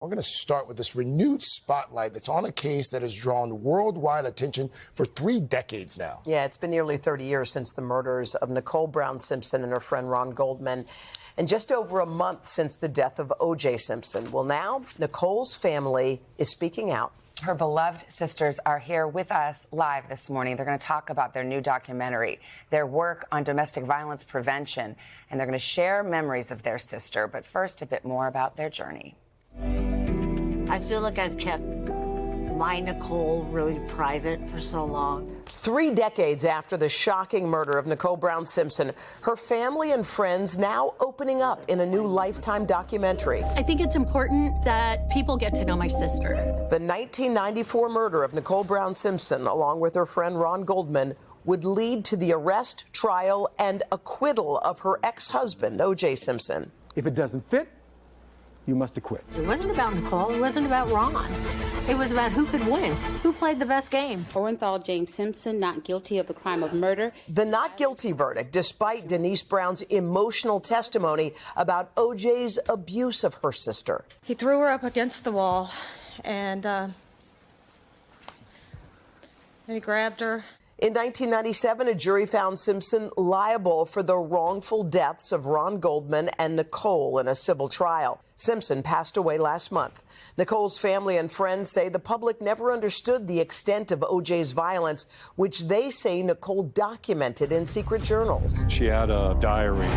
We're going to start with this renewed spotlight that's on a case that has drawn worldwide attention for 3 decades now. Yeah, it's been nearly 30 years since the murders of Nicole Brown Simpson and her friend Ron Goldman, and just over a month since the death of O.J. Simpson. Well, now Nicole's family is speaking out. Her beloved sisters are here with us live this morning. They're going to talk about their new documentary, their work on domestic violence prevention, and they're going to share memories of their sister. But first, a bit more about their journey. I feel like I've kept my Nicole really private for so long. 3 decades after the shocking murder of Nicole Brown Simpson, her family and friends now opening up in a new Lifetime documentary. I think it's important that people get to know my sister. The 1994 murder of Nicole Brown Simpson, along with her friend Ron Goldman, would lead to the arrest, trial, and acquittal of her ex-husband, O.J. Simpson. If it doesn't fit, you must acquit. It wasn't about Nicole. It wasn't about Ron. It was about who could win, who played the best game. Orenthal James Simpson not guilty of the crime of murder. The not guilty verdict, despite Denise Brown's emotional testimony about O.J.'s abuse of her sister. He threw her up against the wall, and he grabbed her. In 1997, a jury found Simpson liable for the wrongful deaths of Ron Goldman and Nicole in a civil trial. Simpson passed away last month. Nicole's family and friends say the public never understood the extent of O.J.'s violence, which they say Nicole documented in secret journals. She had a diary,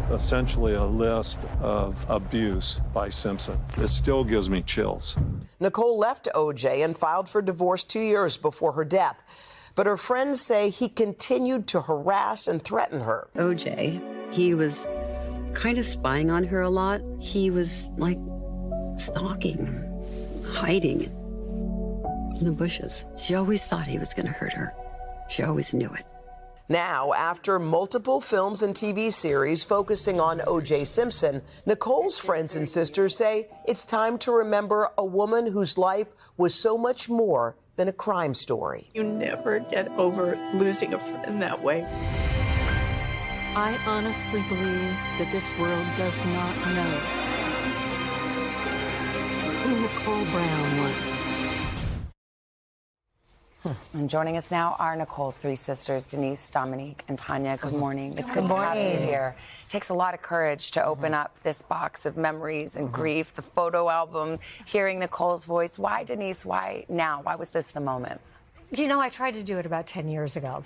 essentially a list of abuse by Simpson. It still gives me chills. Nicole left O.J. and filed for divorce 2 years before her death. But her friends say he continued to harass and threaten her. O.J., he was kind of spying on her a lot. He was like stalking, hiding in the bushes. She always thought he was going to hurt her. She always knew it. Now, after multiple films and TV series focusing on O.J. Simpson, Nicole's friends and sisters say it's time to remember a woman whose life was so much more than a crime story. You never get over losing a friend that way. I honestly believe that this world does not know who Nicole Brown was. And joining us now are Nicole's 3 sisters, Denise, Dominique, and Tanya. Good morning. It's good to have you here. It takes a lot of courage to open up this box of memories and grief, the photo album, hearing Nicole's voice. Why, Denise? Why now? Why was this the moment? You know, I tried to do it about 10 years ago.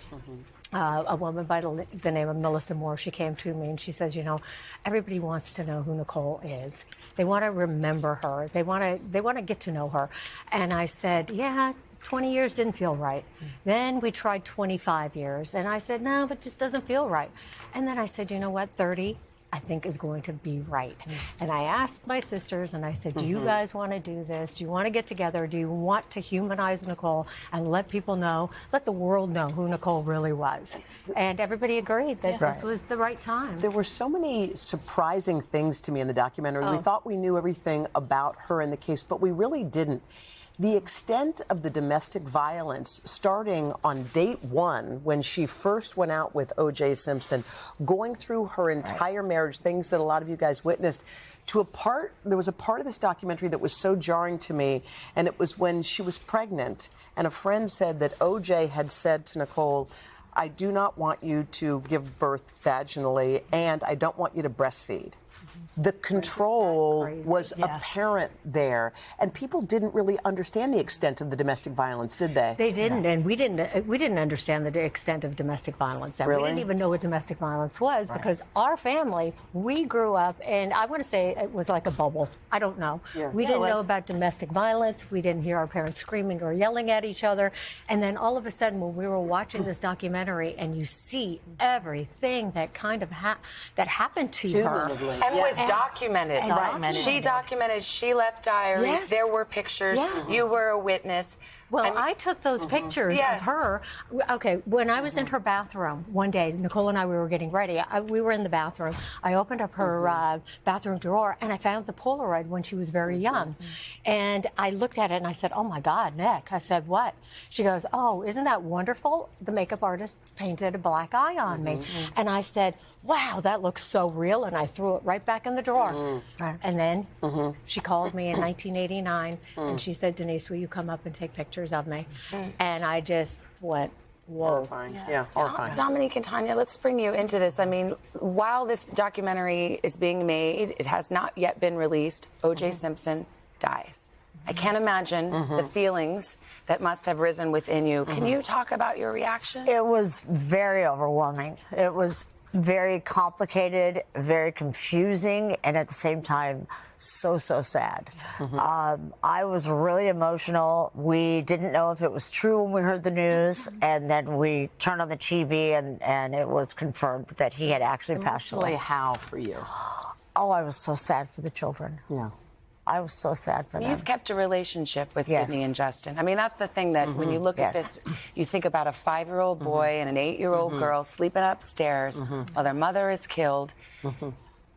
A woman by the name of Melissa Moore, she came to me and she says, you know, everybody wants to know who Nicole is. They want to remember her. They want to get to know her. And I said, yeah, 20 years didn't feel right. Then we tried 25 years. And I said, no, it just doesn't feel right. And then I said, you know what, 30, I think is going to be right. And I asked my sisters and I said, do you guys want to do this? Do you want to get together? Do you want to humanize Nicole and let people know, let the world know who Nicole really was? And everybody agreed that this was the right time. There were so many surprising things to me in the documentary. We thought we knew everything about her in the case, but we really didn't. The extent of the domestic violence, starting on date 1, when she first went out with O.J. Simpson, going through her entire marriage, things that a lot of you guys witnessed, there was a part of this documentary that was so jarring to me, and it was when she was pregnant, and a friend said that O.J. had said to Nicole, I do not want you to give birth vaginally, and I don't want you to breastfeed. The control was apparent there, and people didn't really understand the extent of the domestic violence, did they? They didn't, and we didn't understand the extent of domestic violence. And we didn't even know what domestic violence was because our family, we grew up, and I want to say it was like a bubble. I don't know. We didn't know about domestic violence. We didn't hear our parents screaming or yelling at each other. And then all of a sudden, when we were watching this documentary, and you see everything that kind of that happened to her, and was documented. She documented. She left diaries. There were pictures. You were a witness. Well, I took those pictures of her. Okay, when I was in her bathroom one day, Nicole and I, we were getting ready. We were in the bathroom. I opened up her bathroom drawer, and I found the Polaroid when she was very young. And I looked at it, and I said, oh, my God, Nick. I said, what? She goes, oh, isn't that wonderful? The makeup artist painted a black eye on me. And I said, wow, that looks so real. And I threw it right back in the drawer. Right. And then she called me in 1989 and she said, Denise, will you come up and take pictures of me? And I just went, whoa. Horrifying. Yeah, horrifying. Dominique and Tanya, let's bring you into this. I mean, while this documentary is being made, it has not yet been released. O.J. Simpson dies. I can't imagine the feelings that must have risen within you. Can you talk about your reaction? It was very overwhelming. It was very complicated, very confusing, and at the same time, so sad. I was really emotional. We didn't know if it was true when we heard the news, and then we turned on the TV, and it was confirmed that he had actually passed away. How for you? Oh, I was so sad for the children. Yeah. I was so sad for them. You've kept a relationship with Yes. Sydney and Justin. I mean, that's the thing that when you look at this, you think about a 5-year-old boy and an 8-year-old girl sleeping upstairs while their mother is killed,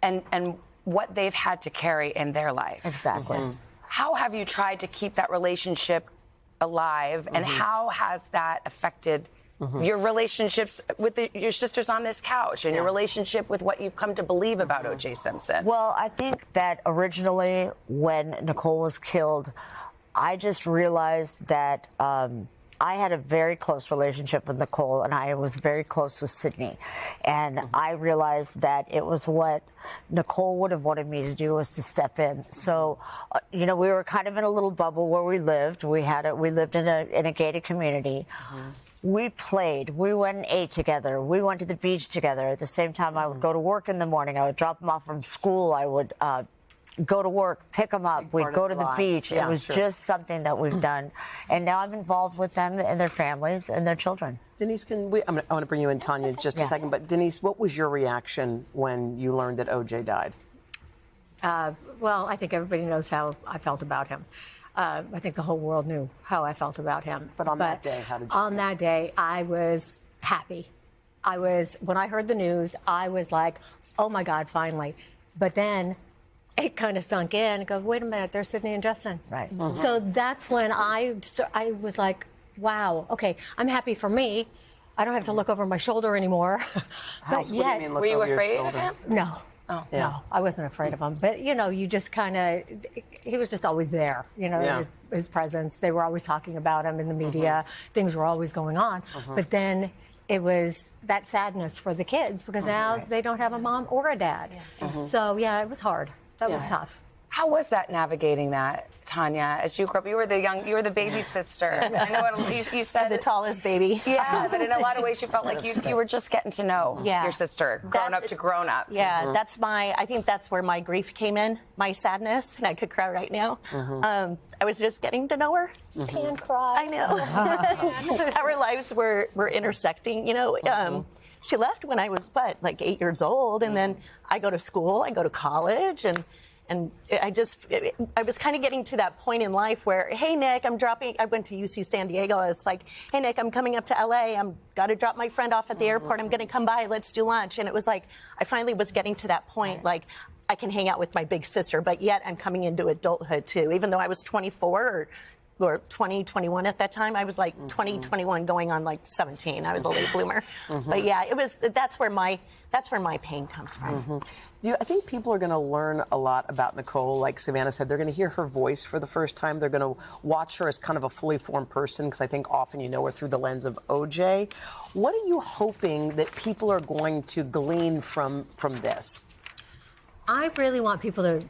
and what they've had to carry in their life. Exactly. How have you tried to keep that relationship alive, and how has that affected your relationships with your sisters on this couch and your relationship with what you've come to believe about O.J. Simpson? Well, I think that originally when Nicole was killed, I just realized that I had a very close relationship with Nicole, and I was very close with Sydney. And I realized that it was what Nicole would have wanted me to do, was to step in. So, you know, we were kind of in a little bubble where we lived. We lived in a gated community. We played. We went and ate together. We went to the beach together. At the same time, I would go to work in the morning. I would drop them off from school. I would go to work, pick them up. We'd go to the beach. Yeah, it was just something that we've done. And now I'm involved with them and their families and their children. Denise, I want to bring you in, Tanya, in just a second. But Denise, what was your reaction when you learned that O.J. died? Well, I think everybody knows how I felt about him. I think the whole world knew how I felt about him. But on that day, how did you On that day, I was happy. When I heard the news, I was like, oh my God, finally. But then it kind of sunk in and go, wait a minute, there's Sydney and Justin. Right. So that's when I was like, wow, okay, I'm happy for me. I don't have to look over my shoulder anymore. But yet, were you afraid of him? No. Oh. No, I wasn't afraid of him. But, you know, you just kind of, he was just always there, you know, his presence. They were always talking about him in the media. Things were always going on. But then it was that sadness for the kids because now they don't have a mom or a dad. So, yeah, it was hard. That was tough. How was that, navigating that, Tanya? As you grew up, you were the baby sister. I know you said the tallest baby. Yeah, but in a lot of ways, you felt like you were just getting to know your sister, grown up to grown up. Yeah, I think that's where my grief came in, my sadness, and I could cry right now. I was just getting to know her. Can cry. I know. Our lives were intersecting, you know. She left when I was, like 8 years old, and then I go to school, I go to college, and I was kind of getting to that point in life where, hey, Nick, I went to UC San Diego. It's like, hey, Nick, I'm coming up to LA. I'm got to drop my friend off at the airport. I'm going to come by. Let's do lunch. And it was like, I finally was getting to that point, like, I can hang out with my big sister, but yet I'm coming into adulthood, too. Even though I was 24 or 20, 21 at that time, I was like 20, 21 going on like 17. I was a late bloomer. But yeah, that's where my pain comes from. I think people are going to learn a lot about Nicole. Like Savannah said, they're going to hear her voice for the first time. They're going to watch her as kind of a fully formed person, because I think often you know her through the lens of O.J. What are you hoping that people are going to glean from this? I really want people to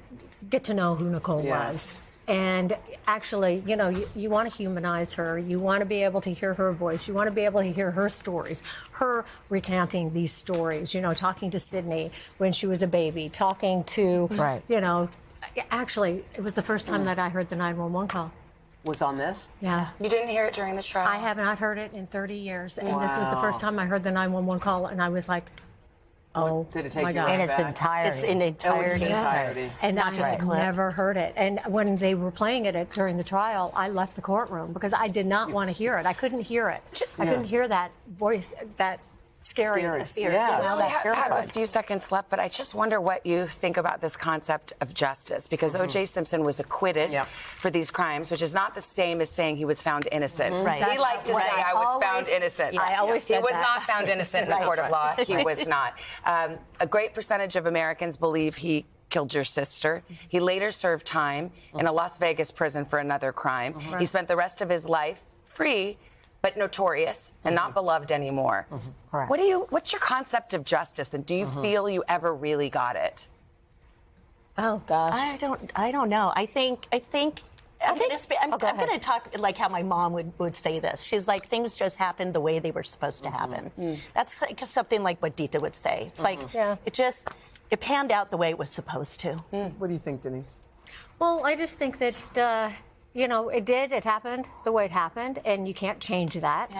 get to know who Nicole was. And actually, you know, you want to humanize her. You want to be able to hear her voice. You want to be able to hear her stories, her recounting these stories, you know, talking to Sydney when she was a baby, talking to, you know, actually, it was the first time that I heard the 911 call. Was on this? Yeah. You didn't hear it during the trial? I have not heard it in 30 years. And this was the first time I heard the 911 call, and I was like, oh, did it take my you God. In its entirety. It's in entirety. Yes. And not just a clip. Never heard it. And when they were playing it during the trial, I left the courtroom because I did not want to hear it. I couldn't hear it. I couldn't hear that voice, that scary. Scary. The fear. Yeah. You know, We that have terrifying. a few seconds left, but I just wonder what you think about this concept of justice, because O.J. Simpson was acquitted for these crimes, which is not the same as saying he was found innocent. Right. He liked to say, I was found innocent. I always said he was that. not found innocent in the court of law. He was not. A great percentage of Americans believe he killed your sister. He later served time in a Las Vegas prison for another crime. He spent the rest of his life free, but notorious and not beloved anymore. What's your concept of justice, and do you feel you ever really got it? Oh gosh. I don't know. I think I'm going to talk like how my mom would say this. She's like, things just happened the way they were supposed to happen. That's like something like what Dita would say. It's like, it panned out the way it was supposed to. What do you think, Denise? Well, I just think that, it happened the way it happened, and you can't change that.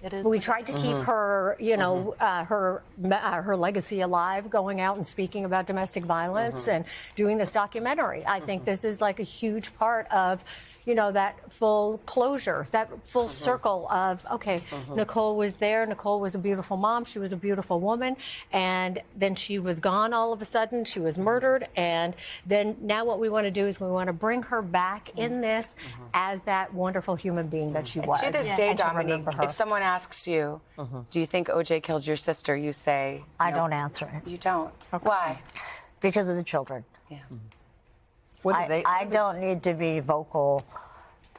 It is. We tried to keep her, her legacy alive, going out and speaking about domestic violence and doing this documentary. I think this is like a huge part of, that full closure, that full circle of, okay, Nicole was there. Nicole was a beautiful mom. She was a beautiful woman. And then she was gone all of a sudden. She was murdered. And then now what we want to do is we want to bring her back in this as that wonderful human being that she was. To this day, Dominique, if someone asks you, do you think O.J. killed your sister, you say... I don't answer it. You don't? Why? Because of the children. Yeah. I don't need to be vocal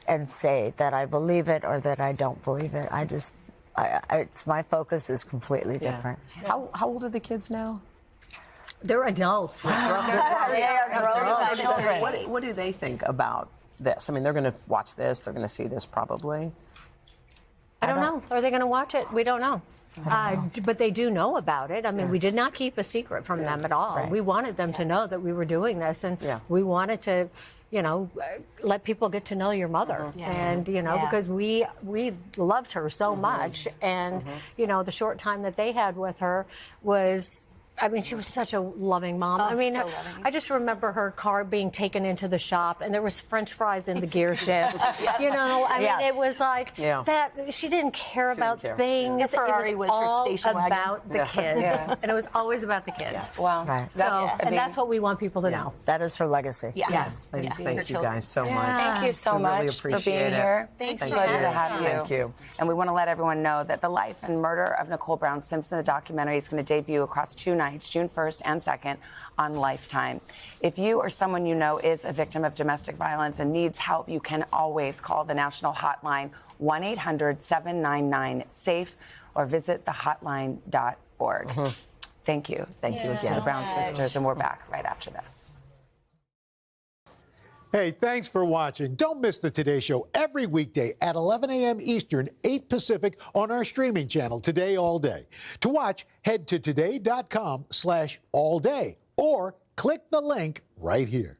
and say that I believe it or that I don't believe it. It's my focus is completely different. How old are the kids now? They're adults. They are grown children. What do they think about this? I mean, they're going to watch this. They're going to see this probably. I don't know. Are they going to watch it? We don't know. But they do know about it. I mean, we did not keep a secret from them at all. We wanted them to know that we were doing this, and we wanted to, let people get to know your mother, and because we loved her so much, and the short time that they had with her was. I mean, she was such a loving mom. I mean, I just remember her car being taken into the shop, and there was French fries in the gear shift. I mean, it was like that. She didn't care about things. The Ferrari was her station wagon. About the kids, and it was always about the kids. Well, that's what we want people to know. That is her legacy. Yes. Thank you guys so much. Thank you so much for being here. Thank you. Pleasure to have you. Thank you. And we want to let everyone know that the life and murder of Nicole Brown Simpson, the documentary, is going to debut across 2 nights. June 1st and 2nd on Lifetime. If you or someone you know is a victim of domestic violence and needs help, you can always call the national hotline 1-800-799-SAFE or visit thehotline.org. Thank you. Thank you again. The Brown sisters, and we're back right after this. Hey, thanks for watching. Don't miss the Today Show every weekday at 11 a.m. Eastern, 8 Pacific on our streaming channel, Today All Day. To watch, head to today.com/allday or click the link right here.